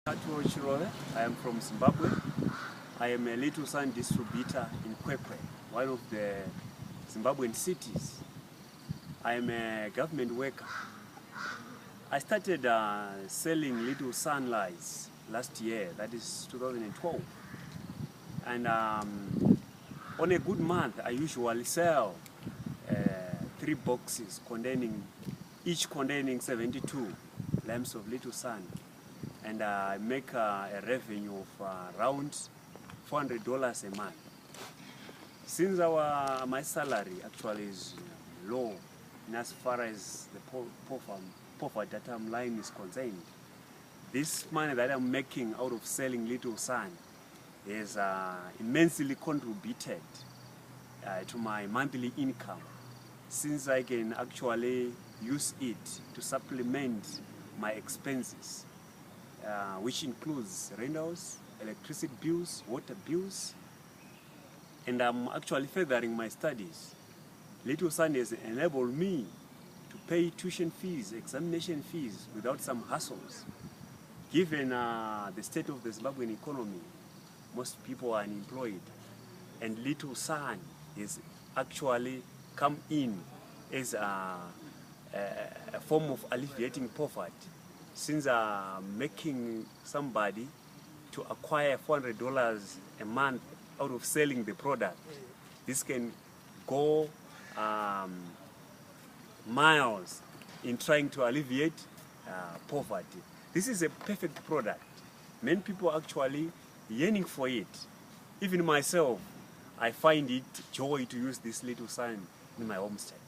Arturo Chirole. I am from Zimbabwe. I am a Little Sun distributor in Kwekwe, one of the Zimbabwean cities. I am a government worker. I started selling Little Sun lights last year, that is 2012. And on a good month, I usually sell 3 boxes each containing 72 lamps of Little Sun. And I make a revenue of around $400 a month. Since my salary actually is low, and as far as the poverty line is concerned, this money that I'm making out of selling Little Sun is immensely contributed to my monthly income, since I can actually use it to supplement my expenses, which includes rentals, electricity bills, water bills, and I'm actually furthering my studies. Little Sun has enabled me to pay tuition fees, examination fees without some hassles. Given the state of the Zimbabwean economy, most people are unemployed, and Little Sun has actually come in as a form of alleviating poverty, since making somebody to acquire $400 a month out of selling the product. This can go miles in trying to alleviate poverty. This is a perfect product. Many people are actually yearning for it. Even myself, I find it joy to use this Little Sun in my homestead.